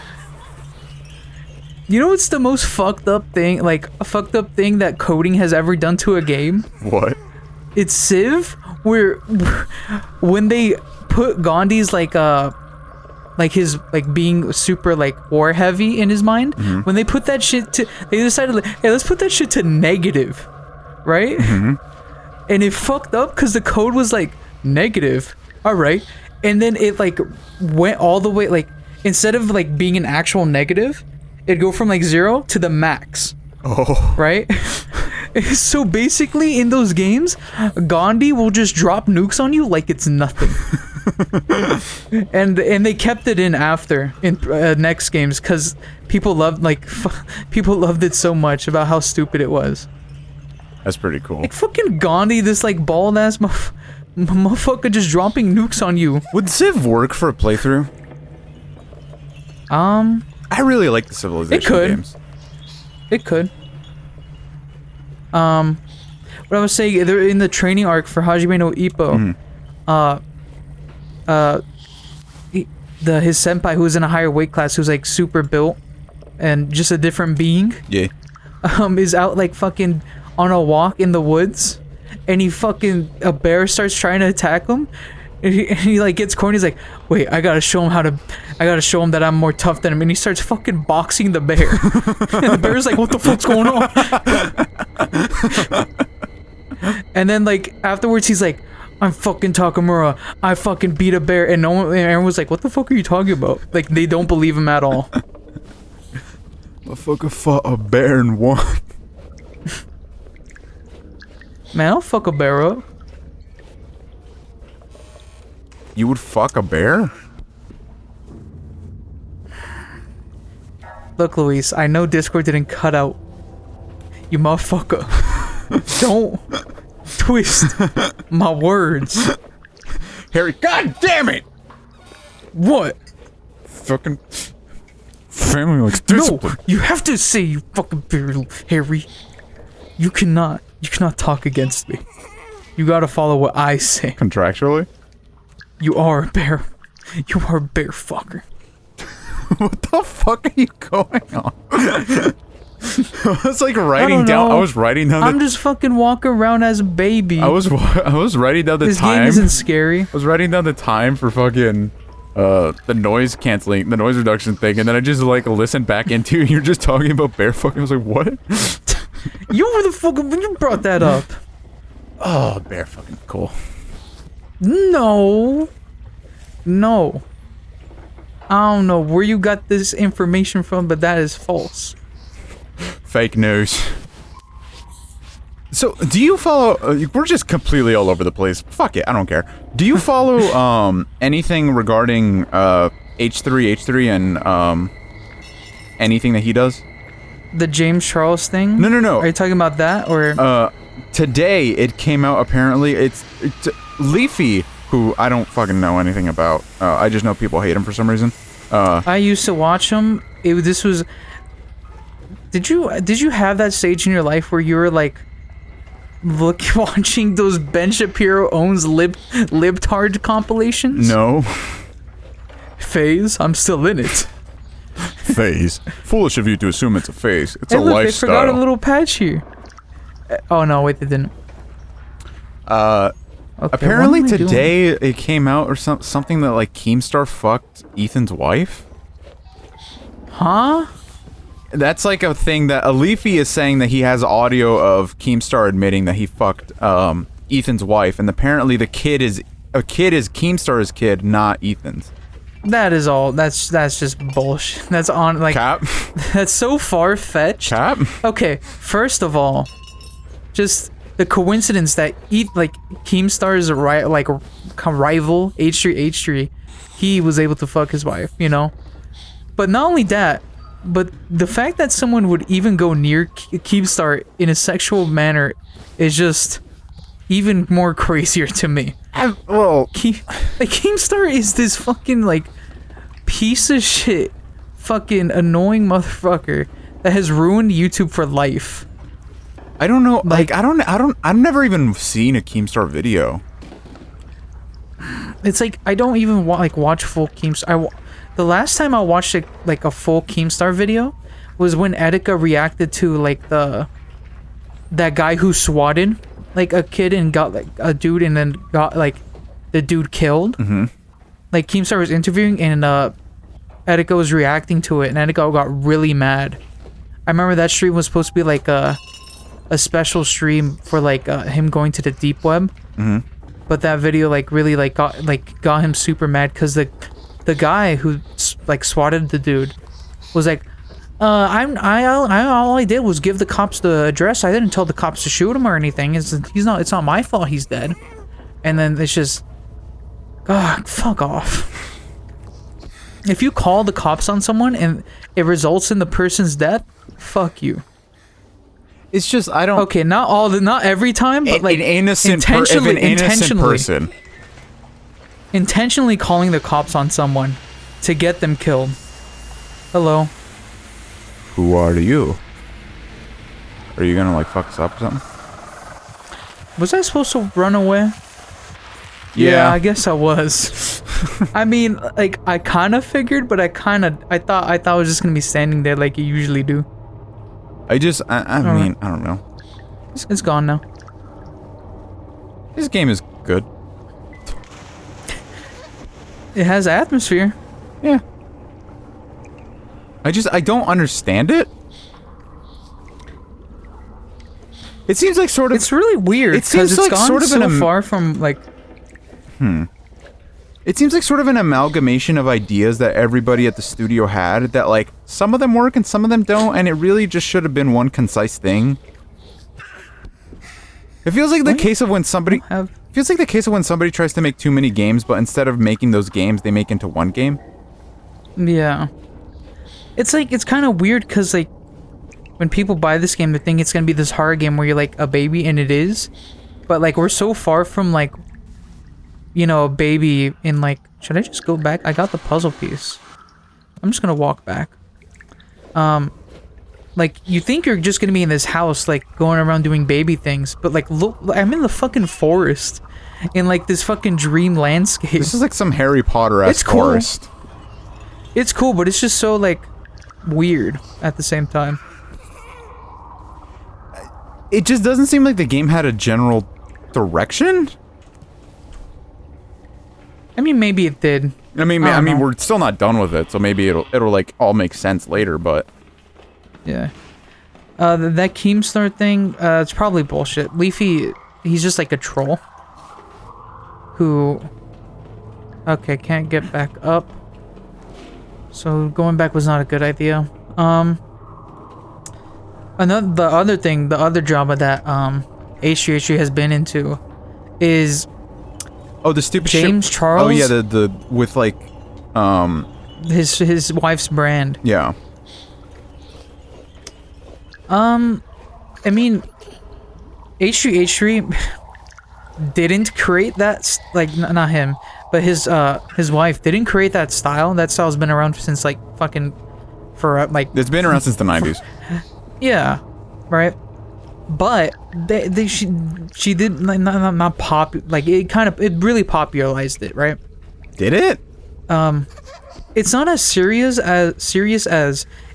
You know what's the most fucked up thing, like a fucked up thing that coding has ever done to a game? What? It's Civ, where when they put Gandhi's like his like being super like war heavy in his mind, when they put that shit to, they decided like, hey, let's put that shit to negative, right? And it fucked up because the code was like negative, all right, and then it like went all the way, like instead of like being an actual negative, it'd go from like 0 to the max. Oh. Right? So basically in those games, Gandhi will just drop nukes on you like it's nothing. and they kept it in after in next games because people loved people loved it so much about how stupid it was. That's pretty cool. Like fucking Gandhi, this like bald ass motherfucker just dropping nukes on you. Would Civ work for a playthrough? I really like the Civilization games. It could. What I was saying, they're in the training arc for Hajime no Ippo. His senpai, who's in a higher weight class, who's like super built and just a different being, Yeah. is out like fucking on a walk in the woods, and a bear starts trying to attack him. And he like gets corny. He's like, wait, I gotta show him that I'm more tough than him. And he starts fucking boxing the bear. And the bear's like, what the fuck's going on? And then like afterwards he's like, I'm fucking Takamura. I fucking beat a bear. And everyone was like, what the fuck are you talking about? Like they don't believe him at all. Motherfucker fought a bear and won. Man, I'll fuck a bear up. You would fuck a bear? Look, Luis, I know Discord didn't cut out. You motherfucker. Don't twist my words. Harry, god damn it! What? Fucking family likes No, discipline. you have to say, you fucking bear, Harry. You cannot talk against me. You gotta follow what I say. Contractually? You are a bear. You are a bear fucker. What the fuck are you going on? I was like writing down. know. I was writing down. I'm just fucking walking around as a baby. I was writing down the This time. game isn't scary. I was writing down the time for fucking the noise canceling, the noise reduction thing, and then I just like listened back into you're just talking about bear fucking. I was like, what? You were the fucking when you brought that up. Oh, bear fucking cool. No. I don't know where you got this information from, but that is false. Fake news. So, do you follow? We're just completely all over the place. Fuck it, I don't care. Do you follow anything regarding H3 and anything that he does? The James Charles thing? No. Are you talking about that or? Today it came out. Apparently, it's Leafy, who I don't fucking know anything about. I just know people hate him for some reason. I used to watch him. This was. Did you have that stage in your life where you were like watching those Ben Shapiro owns libtard compilations? No. Phase, I'm still in it. Phase. Foolish of you to assume it's a phase. It's Hey, a look, lifestyle. they forgot a little patch here. Oh no, wait, they didn't. Okay, Apparently what am I doing? today it came out or something that like Keemstar fucked Ethan's wife. Huh? That's like a thing that Leafy is saying that he has audio of Keemstar admitting that he fucked Ethan's wife, and apparently the kid is Keemstar's kid, not Ethan's. That is all. That's just bullshit. That's on like Cap. that's so far fetched. Cap. Okay, first of all, just the coincidence that Keemstar's rival H3, he was able to fuck his wife, you know. But not only that, but the fact that someone would even go near Keemstar in a sexual manner is just even more crazier to me. Well, Keemstar is this fucking like piece of shit, fucking annoying motherfucker that has ruined YouTube for life. I don't know. Like, I've never even seen a Keemstar video. It's like I don't even watch full Keemstar. The last time I watched a full Keemstar video was when Etika reacted to like that guy who swatted like a kid and got like a dude and then got like the dude killed. Mm-hmm. Like Keemstar was interviewing and Etika was reacting to it and Etika got really mad. I remember that stream was supposed to be like a special stream for like him going to the deep web. Mm-hmm. But that video like really like got him super mad because the guy who like swatted the dude was like, all I did was give the cops the address. I didn't tell the cops to shoot him or anything. It's not my fault he's dead. And then it's just, fuck off. If you call the cops on someone and it results in the person's death, fuck you. It's just I don't. Okay, not every time, but like an innocent person. Intentionally calling the cops on someone to get them killed. Hello. Who are you? Are you gonna like fuck us up or something? Was I supposed to run away? Yeah, I guess I was. I mean, like I kind of figured, but I thought I was just gonna be standing there like you usually do. I mean, I don't know. It's gone now. This game is good. It has atmosphere. Yeah. I don't understand it. It seems like sort of. It's really weird. It seems it's like gone sort of so far from like. It seems like sort of an amalgamation of ideas that everybody at the studio had. That like some of them work and some of them don't, and it really just should have been one concise thing. It feels like the case of when somebody. Feels like the case of when somebody tries to make too many games, but instead of making those games, they make into one game. Yeah. It's like, it's kind of weird because, like, when people buy this game, they think it's going to be this horror game where you're, like, a baby, and it is. But, like, we're so far from, like, you know, a baby in, like... Should I just go back? I got the puzzle piece. I'm just going to walk back. Like, you think you're just going to be in this house, like, going around doing baby things. But, like, look, I'm in the fucking forest. In, like, this fucking dream landscape. This is like some Harry Potter-esque forest. It's cool, but it's just so, like, weird at the same time. It just doesn't seem like the game had a general direction. I mean, maybe it did. I mean, we're still not done with it, so maybe it'll like all make sense later, but yeah. That Keemstar thing, it's probably bullshit. Leafy, he's just like a troll. Who... Okay, can't get back up. So going back was not a good idea. The other drama that H3 has been into is the stupid James ship. Charles. Oh yeah, the with like his wife's brand. Yeah. I mean, H3 didn't create that, like, not him, but his wife didn't create that style. That style's been around since, like, fucking, for, like... It's been around since the 90s. Yeah, right? but she did not pop, like it really popularized it, right? Did it? It's not as serious as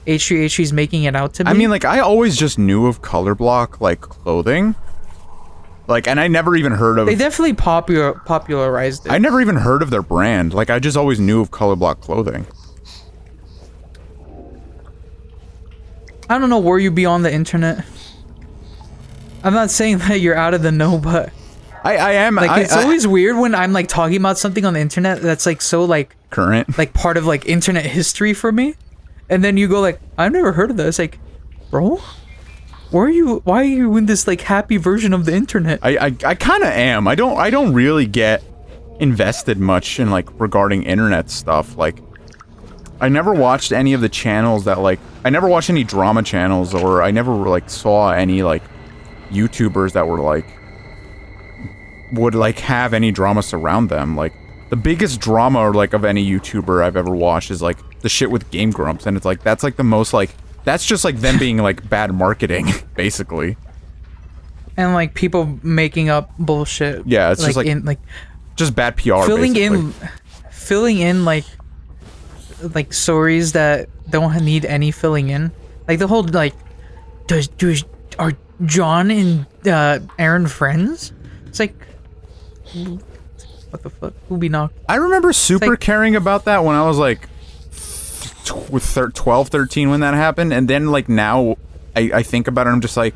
H3H3's making it out to be. I mean, like, I always just knew of color block, like, clothing. Like, and I never even heard of... They definitely popularized it. I never even heard of their brand. Like, I just always knew of color block clothing. I don't know where you be on the internet. I'm not saying that you're out of the know, but... I am... Like, it's always weird when I'm, like, talking about something on the internet that's, like, so, like... Current. Like, part of, like, internet history for me. And then you go, like, I've never heard of that. It's like, bro? Why are you in this, like, happy version of the internet? I kind of am. I don't really get invested much in, like, regarding internet stuff. Like, I never watched any of the channels that, like... I never watched any drama channels, or I never, like, saw any, like, YouTubers that were, like... would, like, have any drama surround them. Like, the biggest drama, like, of any YouTuber I've ever watched is, like, the shit with Game Grumps, and it's, like, that's, like, the most, like... That's just, like, them being, like, bad marketing, basically. And, like, people making up bullshit. Yeah, it's like, just, like... Just bad PR, filling in, like, stories that don't need any filling in. Like, the whole, like... Are John and, Aaron friends? It's like... What the fuck? Who be knocked? I remember super like, caring about that when I was, like... with 12, 13 when that happened, and then, like, now I think about it, I'm just like,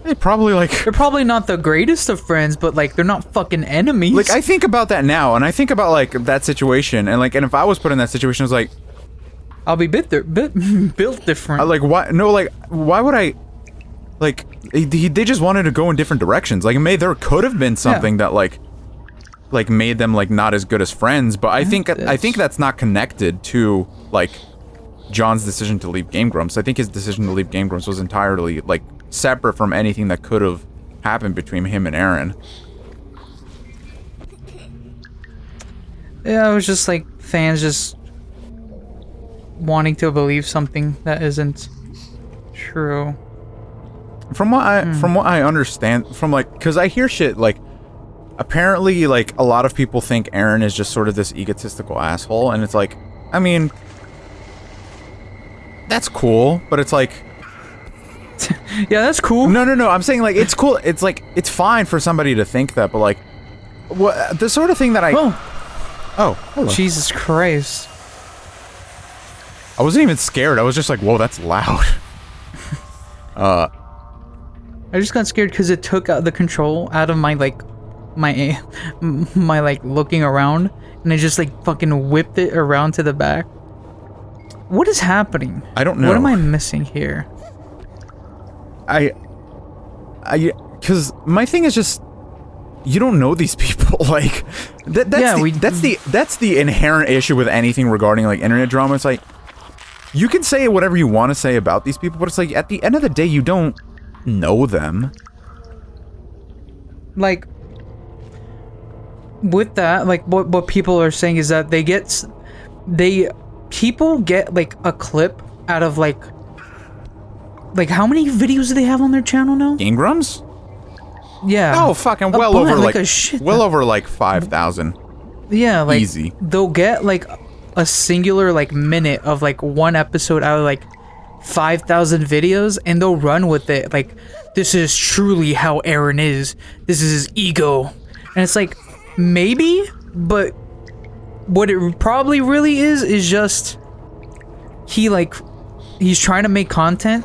they're probably not the greatest of friends, but, like, they're not fucking enemies. Like, I think about that now, and I think about, like, that situation, and, like, and if I was put in that situation, I was like, I'll be built different. like, why? No, like, why would I? Like, they just wanted to go in different directions. Like, there could have been something that, like made them, like, not as good as friends, but I think that's not connected to, like, John's decision to leave Game Grumps. I think his decision to leave Game Grumps was entirely, like, separate from anything that could have happened between him and Aaron. Yeah, it was just, like, fans just wanting to believe something that isn't true. From what I understand, from, like, because I hear shit, like, apparently, like, a lot of people think Aaron is just sort of this egotistical asshole, and it's like, I mean, that's cool, but it's like... Yeah, that's cool. No, I'm saying, like, it's cool, it's like, it's fine for somebody to think that, but, like, what, the sort of thing that I... Oh, hello. Jesus Christ. I wasn't even scared, I was just like, whoa, that's loud. I just got scared because it took the control out of my, like, my like looking around, and I just, like, fucking whipped it around to the back. What is happening? I don't know. What am I missing here? Because my thing is just, you don't know these people. Like, that's the inherent issue with anything regarding, like, internet drama. It's like, you can say whatever you want to say about these people, but it's like, at the end of the day, you don't know them. Like, with that, like, what people are saying is that people get, like, a clip out of, like, how many videos do they have on their channel now? Game Grumps? Yeah. Oh, fucking well over, like, a shit well over, like, 5,000. Yeah, like, easy. They'll get, like, a singular, like, minute of, like, one episode out of, like, 5,000 videos, and they'll run with it. Like, this is truly how Aaron is. This is his ego. And it's like, maybe, but what it probably really is just he's trying to make content,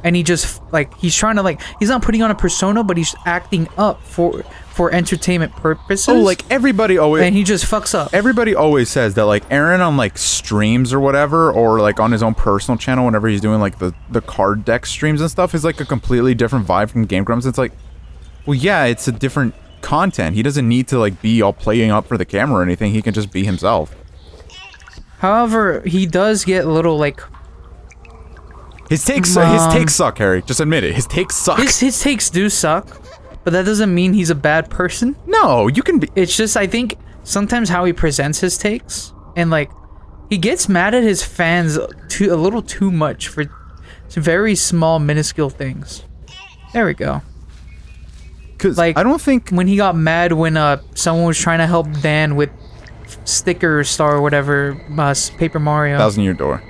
and he just, like, he's trying to, like, he's not putting on a persona, but he's acting up for entertainment purposes. Oh, like, everybody always... And he just fucks up. Everybody always says that, like, Aaron on, like, streams or whatever, or, like, on his own personal channel, whenever he's doing, like, the card deck streams and stuff, is, like, a completely different vibe from Game Grumps. It's like, well, yeah, it's a different content. He doesn't need to, like, be all playing up for the camera or anything. He can just be himself. However, he does get a little, like... His takes suck, Harry. Just admit it. His takes suck. His takes do suck, but that doesn't mean he's a bad person. No, you can be... It's just, I think, sometimes how he presents his takes, and, like, he gets mad at his fans a little too much for very small, minuscule things. There we go. Because Like, I don't think... When he got mad when someone was trying to help Dan with Sticker Star or whatever, Paper Mario. 1,000 Year Door.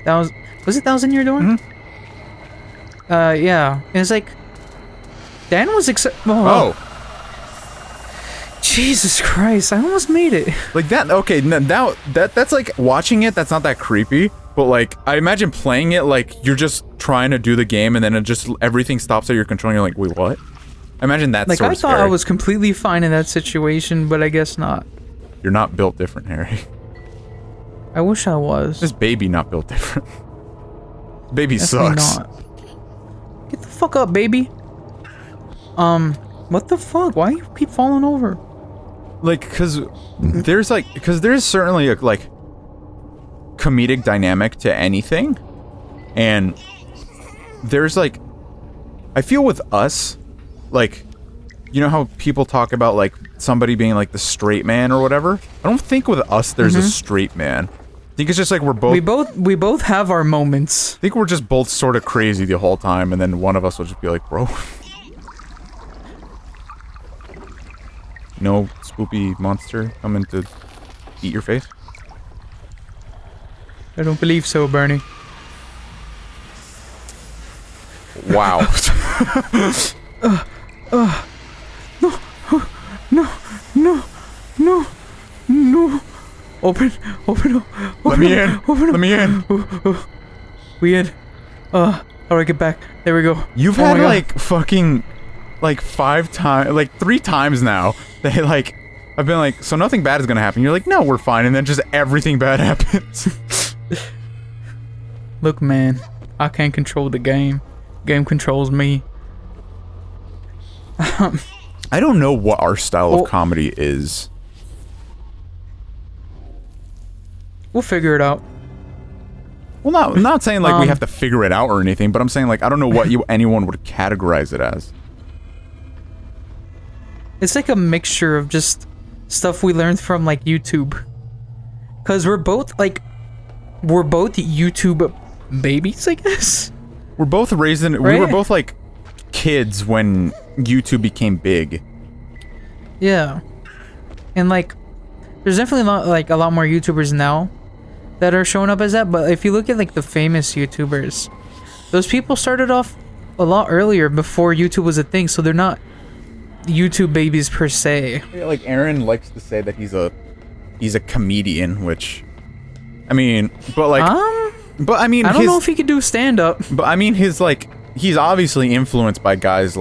That was it 1,000 Year Door? Mm-hmm. Yeah. And it's like, Dan was Oh. Jesus Christ, I almost made it. Like that, okay, now that's like, watching it, that's not that creepy, but like, I imagine playing it like you're just trying to do the game and then it just, everything stops at your control and you're like, wait, what? I imagine that's Like, sort I of thought scary. I was completely fine in that situation, but I guess not. You're not built different, Harry. I wish I was. This baby not built different. Baby Definitely sucks. not. Get the fuck up, baby. What the fuck? Why you keep falling over? Like, cause there's certainly a, like, comedic dynamic to anything. And there's like, I feel with us, like, you know how people talk about like somebody being like the straight man or whatever? I don't think with us there's a straight man. I think it's just like we're both... We both have our moments. I think we're just both sort of crazy the whole time, and then one of us will just be like, bro. No spoopy monster coming to eat your face? I don't believe so, Bernie. Wow. No. Open up. Let me in. Let me in. We in. Alright, get back. There we go. You've Oh had my God. like fucking like 5 times, like 3 times now. They like, I've been like, so nothing bad is gonna happen. You're like, no, we're fine, and then just everything bad happens. Look, man. I can't control the game. Game controls me. I don't know what our style of comedy is. We'll figure it out. Well, I'm not saying like we have to figure it out or anything, but I'm saying like I don't know what anyone would categorize it as. It's like a mixture of just stuff we learned from like YouTube. Cause we're both YouTube babies, I guess. We're both raised in. Right? We were both like kids when YouTube became big. Yeah. And like, there's definitely a lot more YouTubers now that are showing up as that. But if you look at like the famous YouTubers, those people started off a lot earlier before YouTube was a thing, so they're not YouTube babies per se. Yeah, like Aaron likes to say that he's a comedian, which, I mean, but like, but I mean, I don't know if he could do stand up. But I mean, he's obviously influenced by guys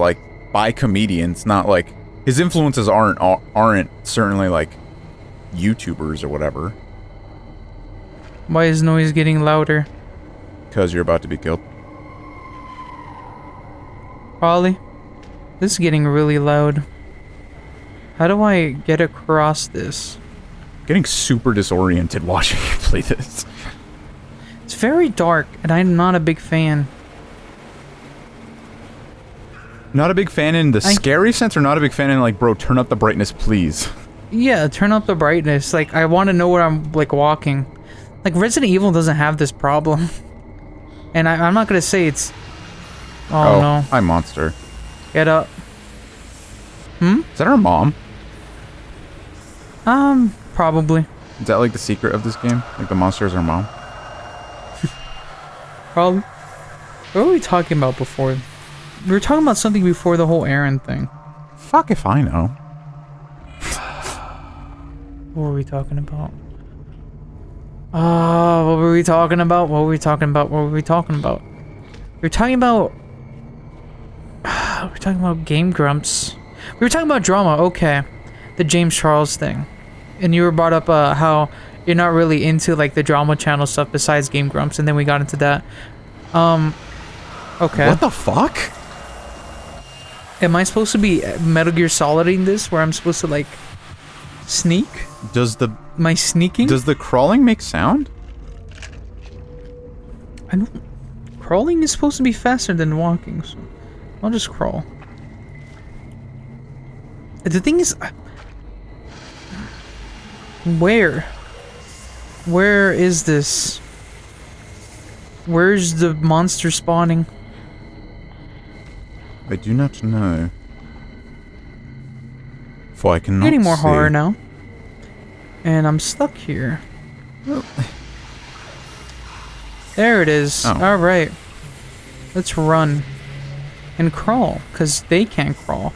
by comedians, not like his influences aren't certainly like YouTubers or whatever. Why is noise getting louder? Because you're about to be killed. Probably. This is getting really loud. How do I get across this? Getting super disoriented watching you play this. It's very dark, and I'm not a big fan. Not a big fan in the scary sense, or not a big fan in like, bro, turn up the brightness, please. Yeah, turn up the brightness. Like, I want to know where I'm, like, walking. Like, Resident Evil doesn't have this problem. And I'm not gonna say it's... Oh, no. I'm monster. Get up. Is that our mom? Probably. Is that like the secret of this game? Like the monster is our mom? Probably. What were we talking about before? We were talking about something before the whole Aaron thing. Fuck if I know. What were we talking about? What were we talking about? What were we talking about? What were we talking about? We were talking about... we were talking about Game Grumps. We were talking about drama, okay. The James Charles thing. And you were brought up how you're not really into like the drama channel stuff besides Game Grumps, and then we got into that. Okay. What the fuck? Am I supposed to be Metal Gear Soliding this, where I'm supposed to like sneak? Am I sneaking? Does the crawling make sound? I don't... Crawling is supposed to be faster than walking, so I'll just crawl. The thing is... Where? Where is this? Where's the monster spawning? I do not know. For I cannot Getting more see. horror now. And I'm stuck here. There it is. Oh. Alright. Let's run. And crawl. Because they can't crawl.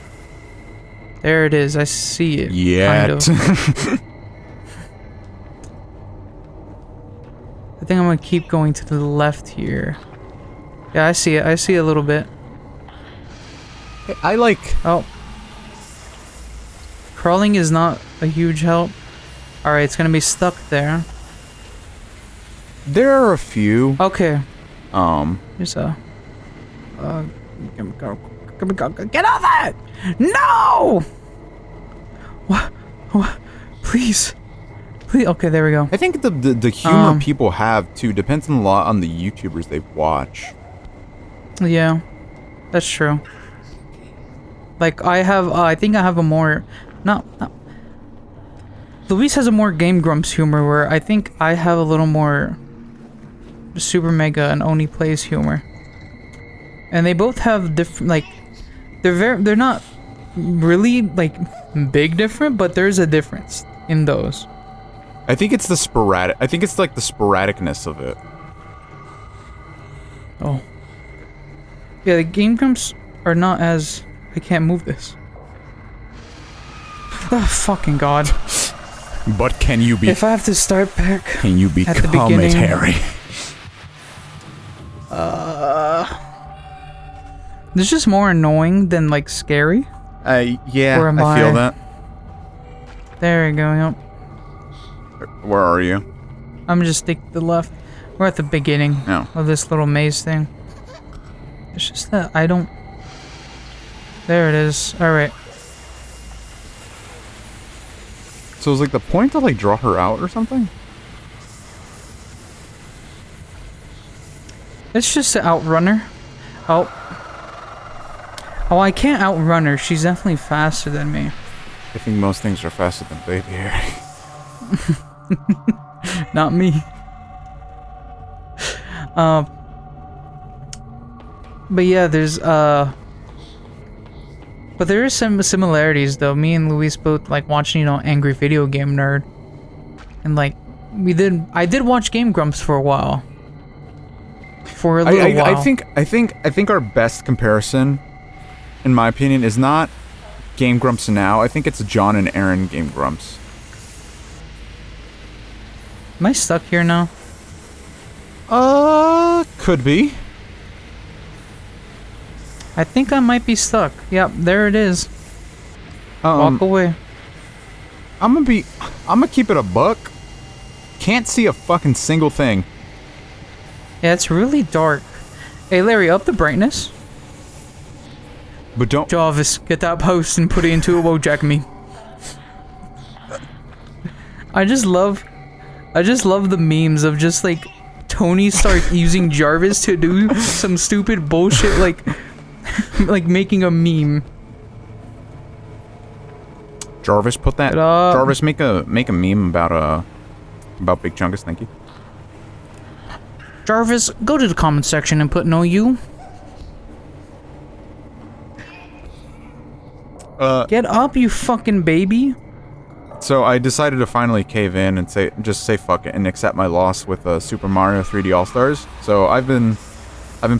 There it is. I see it. Yet. Kind of. I think I'm gonna keep going to the left here. Yeah, I see it. I see a little bit. I like... Oh. Crawling is not a huge help. Alright, it's gonna be stuck there. There are a few. Okay. Here's a... Get off that! No! What? Please. Please. Okay, there we go. I think the humor people have, too, depends a lot on the YouTubers they watch. Yeah. That's true. Like, I think I have a more... Not... Luis has a more Game Grumps humor, where I think I have a little more... Super Mega and Oni Plays humor. And they both have different, like... They're not really, like, big different, but there's a difference in those. I think it's the sporadic... I think it's, like, the sporadicness of it. Oh. Yeah, the Game Grumps are not as... I can't move this. Oh, fucking god. But can you be... If I have to start back... Can you become at the beginning, it, Harry? This is just more annoying than, like, scary. Yeah, Where am I feel I? that. There we go, yep. Where are you? I'm just stick to the left. We're at the beginning of this little maze thing. It's just that I don't... There it is. Alright. So is, like, the point to, like, draw her out or something? It's just to outrun her. Oh. Oh, I can't outrun her. She's definitely faster than me. I think most things are faster than baby Harry. Not me. But yeah, there's but there is some similarities though. Me and Luis both like watching, you know, Angry Video Game Nerd. And like I did watch Game Grumps for a while. For a little while. I think our best comparison, in my opinion, is not Game Grumps now. I think it's John and Aaron Game Grumps. Am I stuck here now? Could be. I think I might be stuck. Yep, there it is. Walk away. I'm gonna keep it a buck. Can't see a fucking single thing. Yeah, it's really dark. Hey Larry, up the brightness. But don't... Jarvis, get that post and put it into a Wojak meme. I just love the memes of just like Tony Stark using Jarvis to do some stupid bullshit like like making a meme. Jarvis, put that... Jarvis, make a meme about Big Chungus, thank you. Jarvis, go to the comment section and put no you. Get up, you fucking baby. So I decided to finally cave in and say fuck it and accept my loss with Super Mario 3D All-Stars. So I've been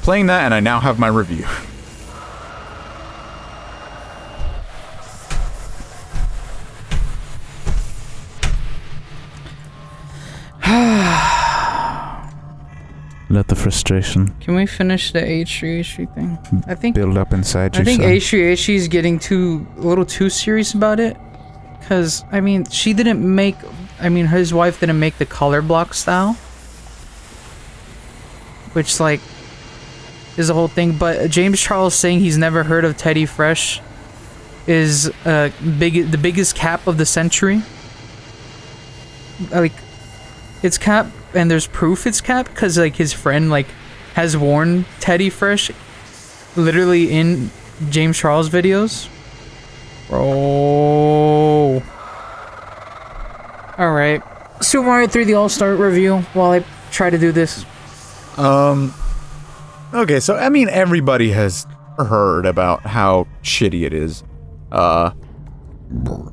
playing that and I now have my review. Let the frustration Can we finish the H3 thing? I think build up inside you. I think son. H3 is getting a little too serious about it. Cause I mean, his wife didn't make the color block style, which like is the whole thing. But James Charles saying he's never heard of Teddy Fresh is the biggest cap of the century. Like, it's cap, and there's proof it's cap because like his friend like has worn Teddy Fresh literally in James Charles videos. Bro. Alright. Super Mario 3D All-Star review while I try to do this. Okay, so I mean everybody has heard about how shitty it is.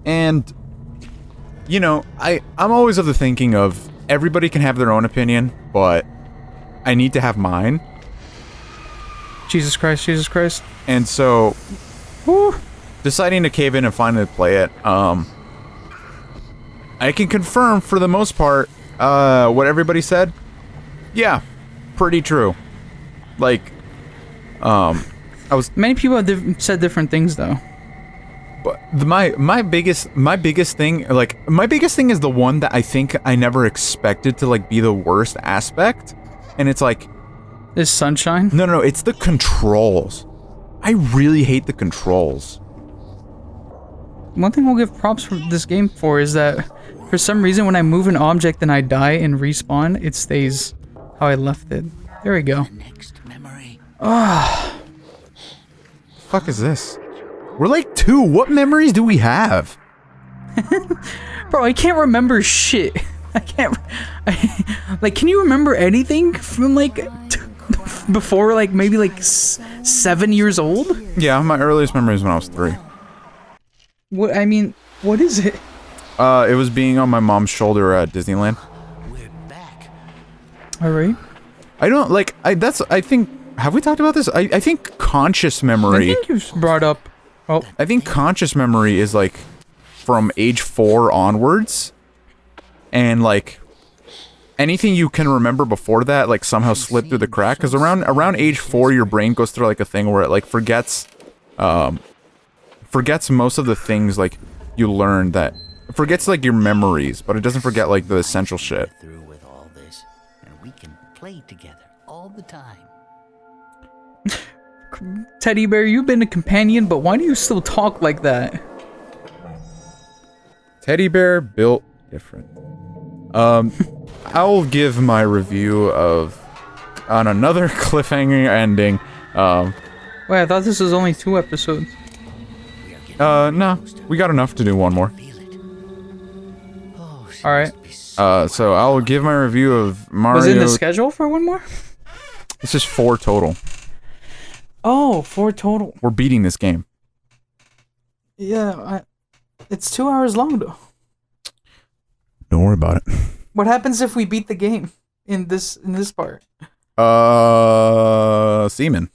And you know, I'm always of the thinking of everybody can have their own opinion, but I need to have mine. Jesus Christ, Jesus Christ. And so, deciding to cave in and finally play it, I can confirm for the most part, what everybody said. Yeah, pretty true. Like, Many people have said different things though. but my biggest thing, like, my biggest thing is the one that I think I never expected to, like, be the worst aspect. And it's like... Is sunshine? No, it's the controls. I really hate the controls. One thing we'll give props for this game for is that for some reason when I move an object and I die and respawn, it stays how I left it. There we go. Next memory. Fuck is this? We're like 2. What memories do we have? Bro, I can't remember shit. I can't... like, can you remember anything from, like, before, like, maybe, like, 7 years old? Yeah, my earliest memory is when I was 3. What, I mean, what is it? It was being on my mom's shoulder at Disneyland. Alright. I don't, like, I think... Have we talked about this? I think conscious memory... I think you've brought up... Oh. I think conscious memory is, like, from age 4 onwards. And, like, anything you can remember before that, like, somehow slipped through the crack. Because around age 4, your brain goes through, like, a thing where it, like, forgets most of the things, like, you learned that... Forgets, like, your memories, but it doesn't forget, like, the essential shit. Through with all this, and we can play together all the time. Teddy Bear, you've been a companion, but why do you still talk like that? Teddy bear built different. I'll give my review of... On another cliffhanger ending. Wait, I thought this was only 2 episodes. No. We got enough to do one more. Alright. So I'll give my review of Mario... Was it in the schedule for one more? This is 4 total. Oh, 4 total. We're beating this game. Yeah, it's 2 hours long though. Don't worry about it. What happens if we beat the game in this part? Seaman.